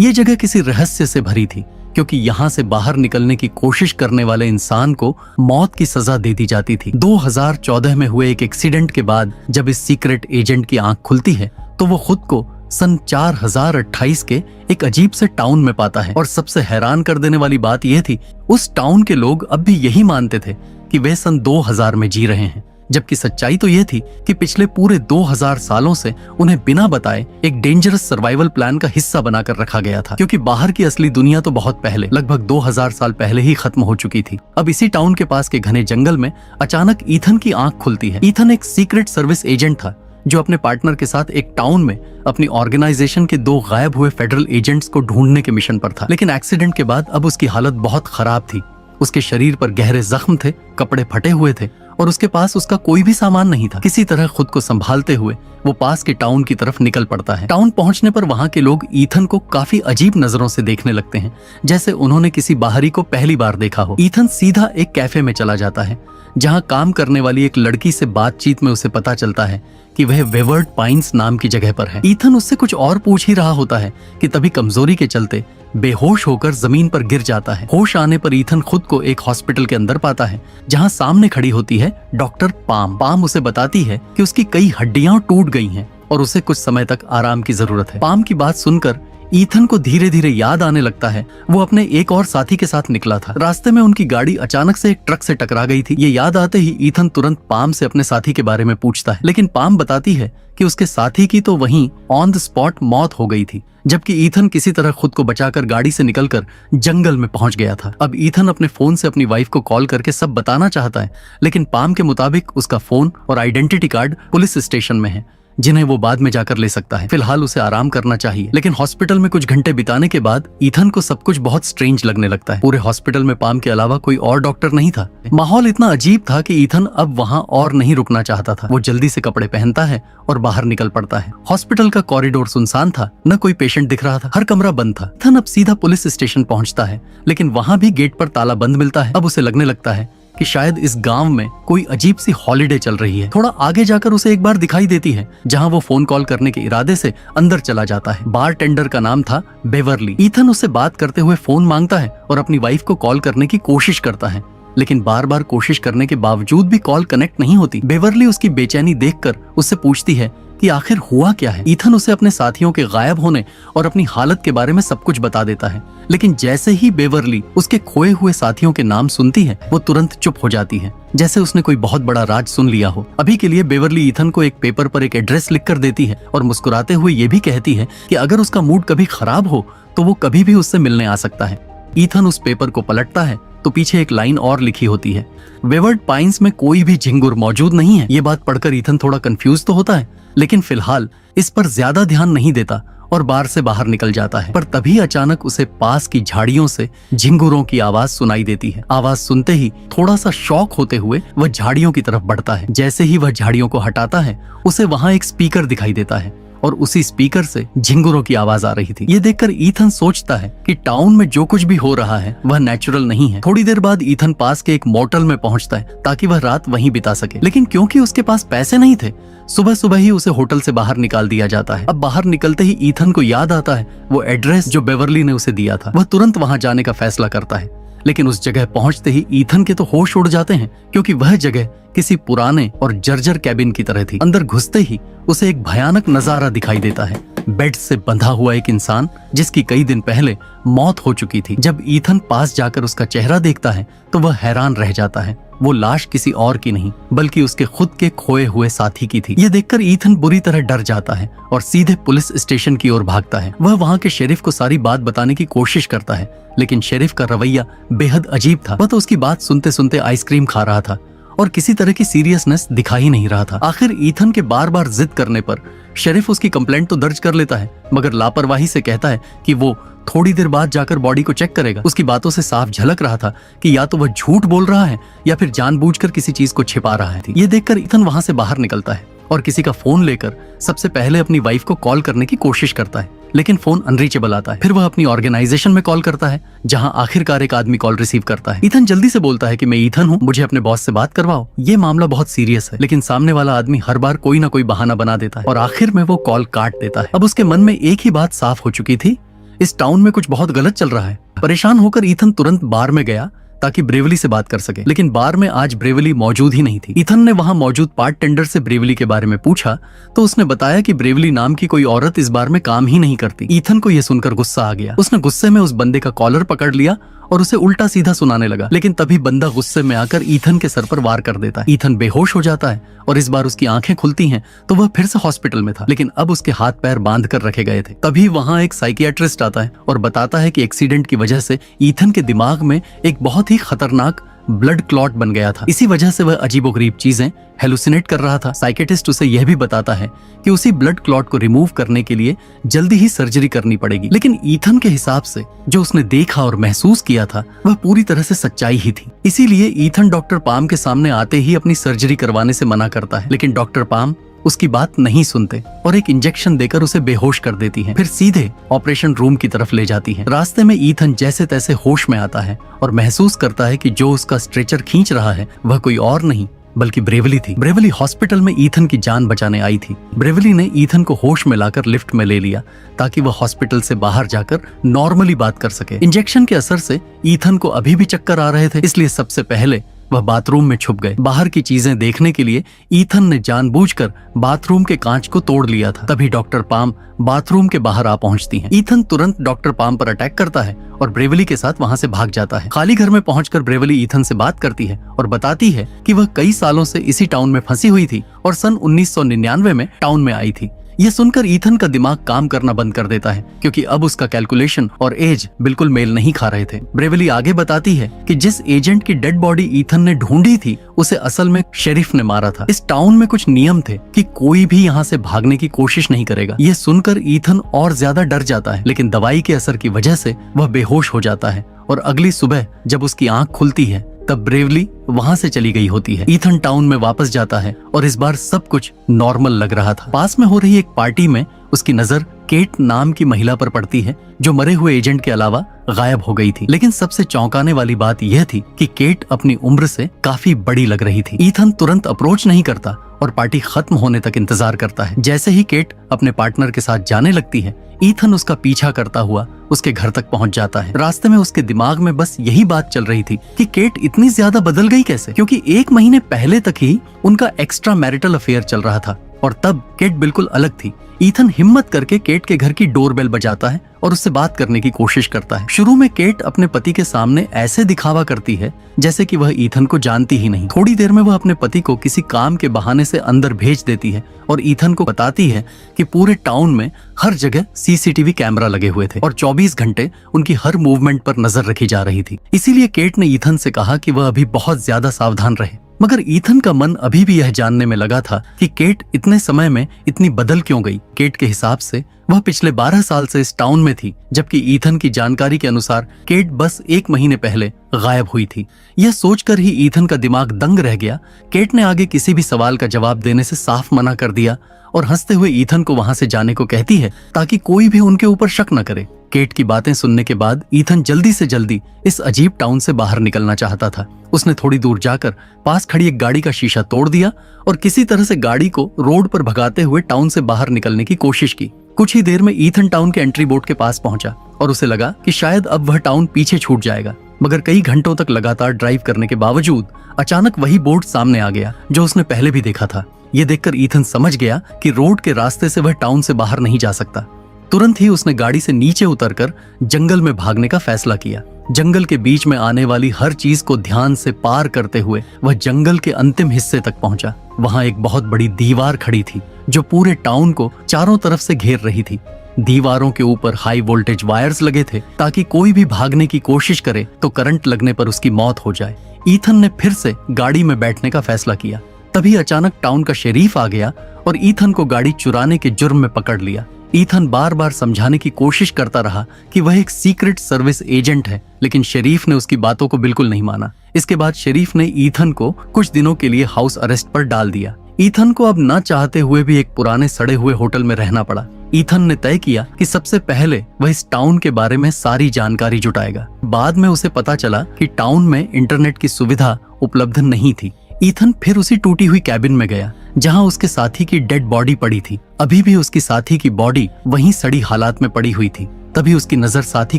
ये जगह किसी रहस्य से भरी थी, क्योंकि यहाँ से बाहर निकलने की कोशिश करने वाले इंसान को मौत की सजा दे दी जाती थी। 2014 में हुए एक एक्सीडेंट के बाद जब इस सीक्रेट एजेंट की आंख खुलती है तो वो खुद को सन 4028 के एक अजीब से टाउन में पाता है। और सबसे हैरान कर देने वाली बात यह थी, उस टाउन के लोग अब भी यही मानते थे कि वे सन 2000 में जी रहे हैं, जबकि सच्चाई तो यह थी कि पिछले पूरे 2000 सालों से उन्हें बिना बताए एक डेंजरस सर्वाइवल प्लान का हिस्सा बनाकर रखा गया था, क्योंकि बाहर की असली दुनिया तो बहुत पहले, लगभग 2000 साल पहले ही खत्म हो चुकी थी। अब इसी टाउन के पास के घने जंगल में अचानक ईथन की आंख खुलती है। ईथन एक सीक्रेट सर्विस एजेंट था जो अपने पार्टनर के साथ एक टाउन में अपनी ऑर्गेनाइजेशन के 2 गायब हुए फेडरल एजेंट्स को ढूंढने के मिशन पर था। लेकिन एक्सीडेंट के बाद अब उसकी हालत बहुत खराब थी। उसके शरीर पर गहरे जख्म थे, कपड़े फटे हुए थे और उसके पास उसका कोई भी सामान नहीं था। किसी तरह खुद को संभालते हुए वो पास के टाउन की तरफ निकल पड़ता है। टाउन पहुंचने पर वहां के लोग ईथन को काफी अजीब नजरों से देखने लगते हैं, जैसे उन्होंने किसी बाहरी को पहली बार देखा हो। ईथन सीधा एक कैफे में चला जाता है, जहां काम करने वाली एक लड़की से बातचीत में उसे पता चलता है कि वह वेवर्ड पाइन्स नाम की जगह पर है। ईथन उससे कुछ और पूछ ही रहा होता है कि तभी कमजोरी के चलते बेहोश होकर जमीन पर गिर जाता है। होश आने पर ईथन खुद को एक हॉस्पिटल के अंदर पाता है, जहां सामने खड़ी होती है डॉक्टर पाम। पाम उसे बताती है कि उसकी कई हड्डियां टूट गई हैं और उसे कुछ समय तक आराम की जरूरत है। पाम की बात सुनकर ईथन को धीरे धीरे याद आने लगता है वो अपने एक और साथी के साथ निकला था। रास्ते में उनकी गाड़ी अचानक से एक ट्रक से टकरा गई थी। ये याद आते ही ईथन तुरंत पाम से अपने साथी के बारे में पूछता है, लेकिन पाम बताती है कि उसके साथी की तो वहीं ऑन द स्पॉट मौत हो गई थी, जबकि ईथन किसी तरह खुद को बचाकर गाड़ी से निकलकर जंगल में पहुंच गया था। अब ईथन अपने फोन से अपनी वाइफ को कॉल करके सब बताना चाहता है, लेकिन पाम के मुताबिक उसका फोन और आइडेंटिटी कार्ड पुलिस स्टेशन में है, जिन्हें वो बाद में जाकर ले सकता है। फिलहाल उसे आराम करना चाहिए। लेकिन हॉस्पिटल में कुछ घंटे बिताने के बाद ईथन को सब कुछ बहुत स्ट्रेंज लगने लगता है। पूरे हॉस्पिटल में पाम के अलावा कोई और डॉक्टर नहीं था। माहौल इतना अजीब था कि ईथन अब वहां और नहीं रुकना चाहता था। वो जल्दी से कपड़े पहनता है और बाहर निकल पड़ता है। हॉस्पिटल का कॉरिडोर सुनसान था, न कोई पेशेंट दिख रहा था, हर कमरा बंद था। ईथन अब सीधा पुलिस स्टेशन पहुंचता है, लेकिन वहां भी गेट पर ताला बंद मिलता है। अब उसे लगने लगता है कि शायद इस गांव में कोई अजीब सी हॉलिडे चल रही है। थोड़ा आगे जाकर उसे एक बार दिखाई देती है, जहां वो फोन कॉल करने के इरादे से अंदर चला जाता है। बार टेंडर का नाम था बेवरली। ईथन उससे बात करते हुए फोन मांगता है और अपनी वाइफ को कॉल करने की कोशिश करता है, लेकिन बार बार कोशिश करने के बावजूद भी कॉल कनेक्ट नहीं होती। बेवरली उसकी बेचैनी देखकर उससे पूछती है कि आखिर हुआ क्या है। ईथन उसे अपने साथियों के गायब होने और अपनी हालत के बारे में सब कुछ बता देता है, लेकिन जैसे ही बेवरली उसके खोए हुए साथियों के नाम सुनती है वो तुरंत चुप हो जाती है, जैसे उसने कोई बहुत बड़ा राज सुन लिया हो। अभी के लिए बेवरली ईथन को एक पेपर पर एक एड्रेस लिखकर देती है और मुस्कुराते हुए ये भी कहती है कि अगर उसका मूड कभी खराब हो तो वो कभी भी उससे मिलने आ सकता है। ईथन उस पेपर को पलटता है तो पीछे एक लाइन और लिखी होती है, वेवर्ड पाइन्स में कोई भी झिंगुर मौजूद नहीं है। ये बात पढ़कर ईथन थोड़ा कंफ्यूज तो होता है, लेकिन फिलहाल इस पर ज्यादा ध्यान नहीं देता और बार से बाहर निकल जाता है। पर तभी अचानक उसे पास की झाड़ियों से झिंगुरों की आवाज सुनाई देती है। आवाज सुनते ही थोड़ा सा शॉक होते हुए वह झाड़ियों की तरफ बढ़ता है। जैसे ही वह झाड़ियों को हटाता है उसे वहां एक स्पीकर दिखाई देता है और उसी स्पीकर से झिंगुरों की आवाज आ रही थी। ये देखकर ईथन सोचता है कि टाउन में जो कुछ भी हो रहा है वह नेचुरल नहीं है। थोड़ी देर बाद ईथन पास के एक मोटल में पहुंचता है ताकि वह रात वहीं बिता सके, लेकिन क्योंकि उसके पास पैसे नहीं थे, सुबह सुबह ही उसे होटल से बाहर निकाल दिया जाता है। अब बाहर निकलते ही ईथन को याद आता है वो एड्रेस जो बेवरली ने उसे दिया था। वह तुरंत वहां जाने का फैसला करता है, लेकिन उस जगह पहुंचते ही ईथन के तो होश उड़ जाते हैं, क्योंकि वह जगह किसी पुराने और जर्जर कैबिन की तरह थी। अंदर घुसते ही उसे एक भयानक नजारा दिखाई देता है। बेड से बंधा हुआ एक इंसान जिसकी कई दिन पहले मौत हो चुकी थी। जब ईथन पास जाकर उसका चेहरा देखता है तो वह हैरान रह जाता है। वो लाश किसी और की नहीं बल्कि उसके खुद के खोए हुए साथी की थी। ये देखकर ईथन बुरी तरह डर जाता है और सीधे पुलिस स्टेशन की ओर भागता है। वह वहां के शेरिफ को सारी बात बताने की कोशिश करता है, लेकिन शेरिफ का रवैया बेहद अजीब था। वह तो उसकी बात सुनते सुनते आइसक्रीम खा रहा था और किसी तरह की सीरियसनेस दिखा ही नहीं रहा था। आखिर ईथन के बार बार जिद करने पर शेरिफ उसकी कंप्लेंट तो दर्ज कर लेता है, मगर लापरवाही से कहता है कि वो थोड़ी देर बाद जाकर बॉडी को चेक करेगा। उसकी बातों से साफ झलक रहा था कि या तो वह झूठ बोल रहा है या फिर जानबूझकर किसी चीज को छिपा रहा है। ये देखकर ईथन वहां से बाहर निकलता है और किसी का फोन लेकर सबसे पहले अपनी वाइफ को कॉल करने की कोशिश करता है, लेकिन फोन अनरीचेबल आता है। फिर वह अपनी ऑर्गेनाइजेशन में कॉल करता है, जहां आखिरकार एक आदमी कॉल रिसीव करता है। ईथन जल्दी से बोलता है कि मैं ईथन हूं, मुझे अपने बॉस से बात करवाओ, ये मामला बहुत सीरियस है। लेकिन सामने वाला आदमी हर बार कोई ना कोई बहाना बना देता है और आखिर में वो कॉल काट देता है। अब उसके मन में एक ही बात साफ हो चुकी थी इस टाउन में कुछ बहुत गलत चल रहा है। परेशान होकर ईथन तुरंत बार में गया ताकि ब्रेवली से बात कर सके, लेकिन बार में आज ब्रेवली मौजूद ही नहीं थी। ईथन ने वहां मौजूद पार्ट टेंडर से ब्रेवली के बारे में पूछा तो उसने बताया कि ब्रेवली नाम की कोई औरत इस बार में काम ही नहीं करती। ईथन को यह सुनकर गुस्सा आ गया। उसने गुस्से में उस बंदे का कॉलर पकड़ लिया और उसे उल्टा सीधा सुनाने लगा, लेकिन तभी बंदा गुस्से में आकर ईथन के सर पर वार कर देता है। ईथन बेहोश हो जाता है और इस बार उसकी आंखें खुलती हैं तो वह फिर से हॉस्पिटल में था, लेकिन अब उसके हाथ पैर बांध कर रखे गए थे। तभी वहां एक साइकियाट्रिस्ट आता है और बताता है कि एक्सीडेंट की वजह से ईथन के दिमाग में एक बहुत ही खतरनाक ब्लड क्लॉट बन गया था। इसी वजह से वह अजीबोगरीब चीजें हेलुसिनेट कर रहा था। साइकेटिस्ट उसे यह भी बताता है कि उसी ब्लड क्लॉट को रिमूव करने के लिए जल्दी ही सर्जरी करनी पड़ेगी, लेकिन ईथन के हिसाब से जो उसने देखा और महसूस किया था वह पूरी तरह से सच्चाई ही थी। इसीलिए ईथन डॉक्टर पाम के सामने आते ही अपनी सर्जरी करवाने से मना करता है, लेकिन डॉक्टर पाम उसकी बात नहीं सुनते और एक इंजेक्शन देकर उसे बेहोश कर देती हैं। फिर सीधे ऑपरेशन रूम की तरफ ले जाती हैं। रास्ते में ईथन जैसे तैसे होश में आता है और महसूस करता है कि जो उसका स्ट्रेचर खींच रहा है वह कोई और नहीं बल्कि ब्रेवली थी। ब्रेवली हॉस्पिटल में ईथन की जान बचाने आई थी। ब्रेवली ने ईथन को होश में लाकर लिफ्ट में ले लिया ताकि वह हॉस्पिटल से बाहर जाकर नॉर्मली बात कर सके। इंजेक्शन के असर से ईथन को अभी भी चक्कर आ रहे थे, इसलिए सबसे पहले वह बाथरूम में छुप गए। बाहर की चीजें देखने के लिए ईथन ने जानबूझकर बाथरूम के कांच को तोड़ लिया था। तभी डॉक्टर पाम बाथरूम के बाहर आ पहुंचती हैं। ईथन तुरंत डॉक्टर पाम पर अटैक करता है और ब्रेवली के साथ वहां से भाग जाता है। खाली घर में पहुंचकर ब्रेवली ईथन से बात करती है और बताती है कि वह कई सालों से इसी टाउन में फंसी हुई थी और सन 1999 में टाउन में आई थी। यह सुनकर ईथन का दिमाग काम करना बंद कर देता है क्योंकि अब उसका कैलकुलेशन और एज बिल्कुल मेल नहीं खा रहे थे। ब्रेवली आगे बताती है कि जिस एजेंट की डेड बॉडी ईथन ने ढूंढी थी उसे असल में शेरिफ ने मारा था। इस टाउन में कुछ नियम थे कि कोई भी यहाँ से भागने की कोशिश नहीं करेगा। यह सुनकर ईथन और ज्यादा डर जाता है, लेकिन दवाई के असर की वजह से वह बेहोश हो जाता है और अगली सुबह जब उसकी आंख खुलती है तब ब्रेवली वहां से चली गई होती है। ईथन टाउन में वापस जाता है और इस बार सब कुछ नॉर्मल लग रहा था। पास में हो रही एक पार्टी में उसकी नजर केट नाम की महिला पर पड़ती है जो मरे हुए एजेंट के अलावा गायब हो गई थी। लेकिन सबसे चौंकाने वाली बात यह थी कि केट अपनी उम्र से काफी बड़ी लग रही थी। ईथन तुरंत अप्रोच नहीं करता और पार्टी खत्म होने तक इंतजार करता है। जैसे ही केट अपने पार्टनर के साथ जाने लगती है, ईथन उसका पीछा करता हुआ उसके घर तक पहुंच जाता है। रास्ते में उसके दिमाग में बस यही बात चल रही थी कि केट इतनी ज्यादा बदल गई कैसे, क्योंकि 1 महीने पहले तक ही उनका एक्स्ट्रा मैरिटल अफेयर चल रहा था और तब केट बिल्कुल अलग थी। ईथन हिम्मत करके केट के घर की डोरबेल बजाता है और उससे बात करने की कोशिश करता है। शुरू में केट अपने पति के सामने ऐसे दिखावा करती है जैसे कि वह ईथन को जानती ही नहीं। थोड़ी देर में वह अपने पति को किसी काम के बहाने से अंदर भेज देती है और ईथन को बताती है कि पूरे टाउन में हर जगह सीसीटीवी कैमरा लगे हुए थे और 24 घंटे उनकी हर मूवमेंट पर नजर रखी जा रही थी। इसीलिए केट ने ईथन से कहा कि वह अभी बहुत ज्यादा सावधान रहे। मगर ईथन का मन अभी भी यह जानने में लगा था कि केट इतने समय में इतनी बदल क्यों गई। केट के हिसाब से वह पिछले 12 साल से इस टाउन में थी, जबकि ईथन की जानकारी के अनुसार केट बस 1 महीने पहले गायब हुई थी। यह सोचकर ही ईथन का दिमाग दंग रह गया। केट ने आगे किसी भी सवाल का जवाब देने से साफ मना कर दिया और हंसते हुए ईथन को वहां से जाने को कहती है ताकि कोई भी उनके ऊपर शक न करे। केट की बातें सुनने के बाद ईथन जल्दी से जल्दी इस अजीब टाउन से बाहर निकलना चाहता था। उसने थोड़ी दूर जाकर पास खड़ी एक गाड़ी का शीशा तोड़ दिया और किसी तरह से गाड़ी को रोड पर भगाते हुए टाउन से बाहर निकलने की कोशिश की। कुछ ही देर में ईथन टाउन के एंट्री बोर्ड के पास पहुंचा और उसे लगा कि शायद अब वह टाउन पीछे छूट जाएगा। मगर कई घंटों तक लगातार ड्राइव करने के बावजूद अचानक वही बोर्ड सामने आ गया जो उसने पहले भी देखा था। ये देखकर ईथन समझ गया कि रोड के रास्ते से वह टाउन से बाहर नहीं जा सकता। तुरंत ही उसने गाड़ी से नीचे उतरकर जंगल में भागने का फैसला किया। जंगल के बीच में आने वाली हर चीज को ध्यान से पार करते हुए वह जंगल के अंतिम हिस्से तक पहुंचा। वहां एक बहुत बड़ी दीवार खड़ी थी जो पूरे टाउन को चारों तरफ से घेर रही थी। दीवारों के ऊपर हाई वोल्टेज वायर्स लगे थे ताकि कोई भी भागने की कोशिश करे तो करंट लगने पर उसकी मौत हो जाए। ईथन ने फिर से गाड़ी में बैठने का फैसला किया। तभी अचानक टाउन का शेरीफ आ गया और ईथन को गाड़ी चुराने के जुर्म में पकड़ लिया। ईथन बार बार समझाने की कोशिश करता रहा कि वह एक सीक्रेट सर्विस एजेंट है, लेकिन शेरीफ ने उसकी बातों को बिल्कुल नहीं माना। इसके बाद शेरीफ ने ईथन को कुछ दिनों के लिए हाउस अरेस्ट पर डाल दिया। ईथन को अब ना चाहते हुए भी एक पुराने सड़े हुए होटल में रहना पड़ा। ईथन ने तय किया कि सबसे पहले वह इस टाउन के बारे में सारी जानकारी जुटाएगा। बाद में उसे पता चला कि टाउन में इंटरनेट की सुविधा उपलब्ध नहीं थी। ईथन फिर उसी टूटी हुई कैबिन में गया जहां उसके साथी की डेड बॉडी पड़ी थी। अभी भी उसकी साथी की बॉडी वहीं सड़ी हालात में पड़ी हुई थी। तभी उसकी नजर साथी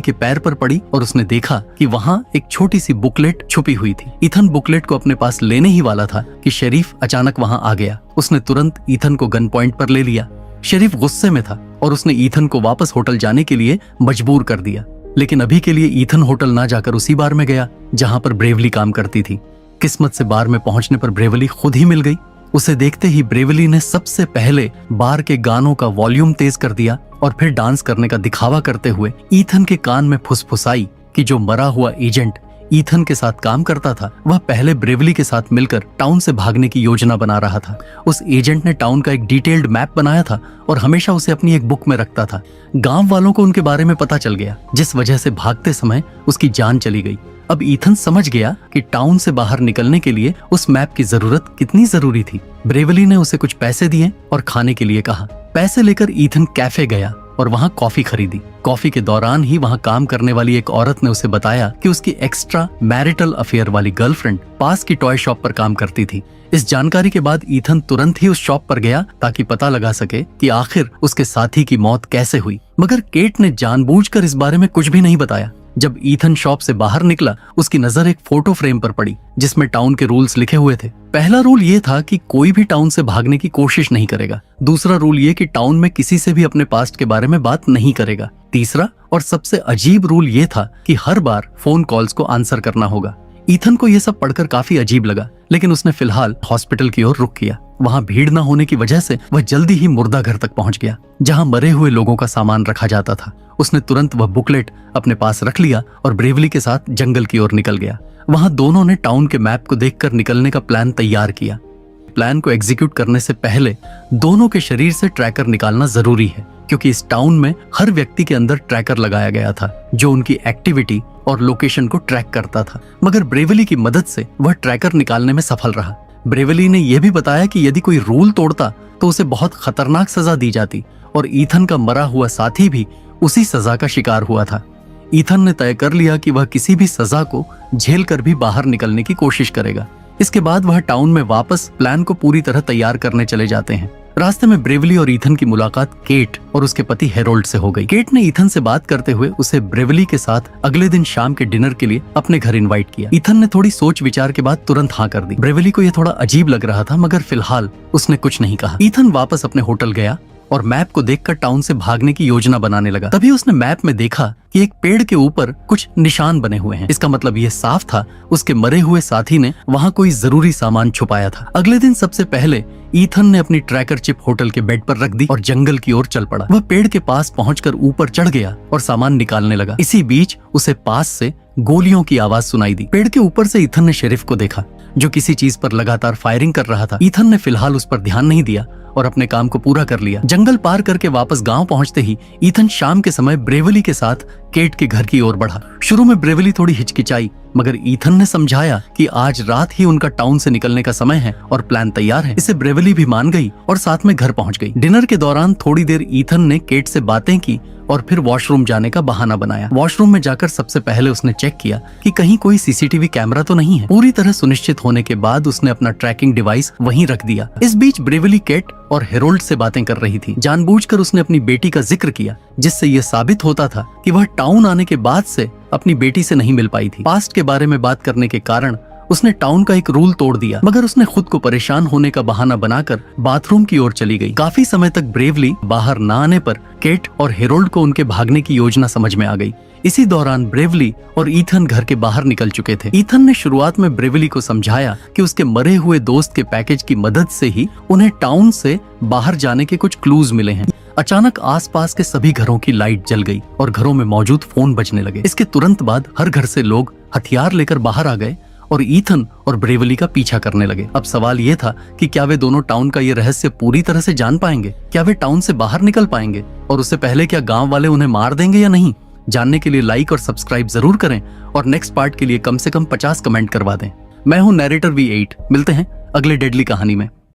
के पैर पर पड़ी और उसने देखा कि वहाँ एक छोटी सी बुकलेट छुपी हुई थी। ईथन बुकलेट को अपने पास लेने ही वाला था कि शरीफ अचानक वहाँ आ गया। उसने तुरंत ईथन को गन पॉइंट पर ले लिया। शरीफ गुस्से में था और उसने ईथन को वापस होटल जाने के लिए मजबूर कर दिया। लेकिन अभी के लिए ईथन होटल ना जाकर उसी बार में गया जहाँ पर ब्रेवली काम करती थी। किस्मत से बार में पहुंचने पर ब्रेवली खुद ही मिल गई। उसे देखते ही ब्रेवली ने सबसे पहले बार के गानों का वॉल्यूम तेज कर दिया और फिर डांस करने का दिखावा करते हुए ईथन के कान में फुसफुसाई कि जो मरा हुआ एजेंट ईथन के साथ काम करता था वह पहले ब्रेवली के साथ मिलकर टाउन से भागने की योजना बना रहा था। उस एजेंट ने टाउन का एक डिटेल्ड मैप बनाया था और हमेशा उसे अपनी एक बुक में रखता था। गांव वालों को उनके बारे में पता चल गया, जिस वजह से भागते समय उसकी जान चली गई। अब ईथन समझ गया कि टाउन से बाहर निकलने के लिए उस मैप की जरूरत कितनी जरूरी थी। ब्रेवली ने उसे कुछ पैसे दिए और खाने के लिए कहा। पैसे लेकर ईथन कैफे गया और वहाँ कॉफी खरीदी। कॉफी के दौरान ही वहाँ काम करने वाली एक औरत ने उसे बताया कि उसकी एक्स्ट्रा मैरिटल अफेयर वाली गर्लफ्रेंड पास की टॉय शॉप पर काम करती थी। इस जानकारी के बाद ईथन तुरंत ही उस शॉप पर गया ताकि पता लगा सके कि आखिर उसके साथी की मौत कैसे हुई। मगर केट ने जानबूझकर इस बारे में कुछ भी नहीं बताया। जब ईथन शॉप से बाहर निकला उसकी नजर एक फोटो फ्रेम पर पड़ी जिसमें टाउन के रूल्स लिखे हुए थे। पहला रूल ये था कि कोई भी टाउन से भागने की कोशिश नहीं करेगा। दूसरा रूल ये कि टाउन में किसी से भी अपने पास्ट के बारे में बात नहीं करेगा। तीसरा और सबसे अजीब रूल ये था कि हर बार फोन कॉल्स को आंसर करना होगा। ईथन को यह सब पढ़कर काफी अजीब लगा, लेकिन उसने फिलहाल हॉस्पिटल की ओर रुख किया। वहाँ भीड़ न होने की वजह से वह जल्दी ही मुर्दा घर तक पहुंच गया जहाँ मरे हुए लोगों का सामान रखा जाता था। उसने तुरंत वह बुकलेट अपने पास रख लिया और ब्रेवली के साथ जंगल की ओर निकल गया। वहाँ दोनों ने टाउन के मैप को देखकर निकलने का प्लान तैयार किया। प्लान को एग्जीक्यूट करने से पहले दोनों के शरीर से ट्रैकर निकालना जरूरी है, क्योंकि इस टाउन में हर व्यक्ति के अंदर ट्रैकर लगाया गया था जो उनकी एक्टिविटी और लोकेशन को ट्रैक करता था। मगर ब्रेवली की मदद से वह ट्रैकर निकालने में सफल रहा। ब्रेवली ने यह भी बताया कि यदि कोई रूल तोड़ता तो उसे बहुत खतरनाक सजा दी जाती और ईथन का मरा हुआ साथी भी उसी सजा का शिकार हुआ था। ईथन ने तय कर लिया कि वह किसी भी सजा को झेल कर भी बाहर निकलने की कोशिश करेगा। इसके बाद वह टाउन में वापस प्लान को पूरी तरह तैयार करने चले जाते हैं। रास्ते में ब्रेवली और ईथन की मुलाकात केट और उसके पति हेरोल्ड से हो गई। केट ने ईथन से बात करते हुए उसे ब्रेवली के साथ अगले दिन शाम के डिनर के लिए अपने घर इनवाइट किया। ईथन ने थोड़ी सोच विचार के बाद तुरंत हाँ कर दी। ब्रेवली को यह थोड़ा अजीब लग रहा था, मगर फिलहाल उसने कुछ नहीं कहा। ईथन वापस अपने होटल गया और मैप को देखकर टाउन से भागने की योजना बनाने लगा। तभी उसने मैप में देखा कि एक पेड़ के ऊपर कुछ निशान बने हुए हैं। इसका मतलब यह साफ था उसके मरे हुए साथी ने वहाँ कोई जरूरी सामान छुपाया था। अगले दिन सबसे पहले ईथन ने अपनी ट्रैकर चिप होटल के बेड पर रख दी और जंगल की ओर चल पड़ा। वह पेड़ के पास पहुंचकर ऊपर चढ़ गया और सामान निकालने लगा। इसी बीच उसे पास से गोलियों की आवाज सुनाई दी। पेड़ के ऊपर से ईथन ने शेरिफ को देखा जो किसी चीज पर लगातार फायरिंग कर रहा था। ईथन ने फिलहाल उस पर ध्यान नहीं दिया और अपने काम को पूरा कर लिया। जंगल पार करके वापस गांव पहुंचते ही ईथन शाम के समय ब्रेवली के साथ केट के घर की ओर बढ़ा। शुरू में ब्रेवली थोड़ी हिचकिचाई, मगर ईथन ने समझाया कि आज रात ही उनका टाउन से निकलने का समय है और प्लान तैयार है। इसे ब्रेवली भी मान गई और साथ में घर पहुंच गई। डिनर के दौरान थोड़ी देर ईथन ने केट से बातें की और फिर वॉशरूम जाने का बहाना बनाया। वॉशरूम में जाकर सबसे पहले उसने चेक किया कि कहीं कोई सीसीटीवी कैमरा तो नहीं है। पूरी तरह सुनिश्चित होने के बाद उसने अपना ट्रैकिंग डिवाइस वहीं रख दिया। इस बीच ब्रेवली केट और हेरोल्ड से बातें कर रही थी। जानबूझकर उसने अपनी बेटी का जिक्र किया, जिससे यह साबित होता था कि वह टाउन आने के बाद से अपनी बेटी से नहीं मिल पाई थी। पास्ट के बारे में बात करने के कारण उसने टाउन का एक रूल तोड़ दिया, मगर उसने खुद को परेशान होने का बहाना बनाकर बाथरूम की ओर चली गई। काफी समय तक ब्रेवली बाहर न आने पर केट और हेरोल्ड को उनके भागने की योजना समझ में आ गई। इसी दौरान ब्रेवली और ईथन घर के बाहर निकल चुके थे। ईथन ने शुरुआत में ब्रेवली को समझाया कि उसके मरे हुए दोस्त के पैकेज की मदद से ही उन्हें टाउन से बाहर जाने के कुछ क्लूज मिले हैं। अचानक आसपास के सभी घरों की लाइट जल गई और घरों में मौजूद फोन बजने लगे। इसके तुरंत बाद हर घर से लोग हथियार लेकर बाहर आ गए और ईथन और ब्रेवली का पीछा करने लगे। अब सवाल यह था कि क्या वे दोनों टाउन का ये रहस्य पूरी तरह से जान पाएंगे? क्या वे टाउन से बाहर निकल पाएंगे? और उससे पहले क्या गांव वाले उन्हें मार देंगे या नहीं? जानने के लिए लाइक और सब्सक्राइब जरूर करें और नेक्स्ट पार्ट के लिए कम से कम 50 कमेंट करवा दें। मैं हूं नैरेटर V8। मिलते हैं अगले डेडली कहानी में।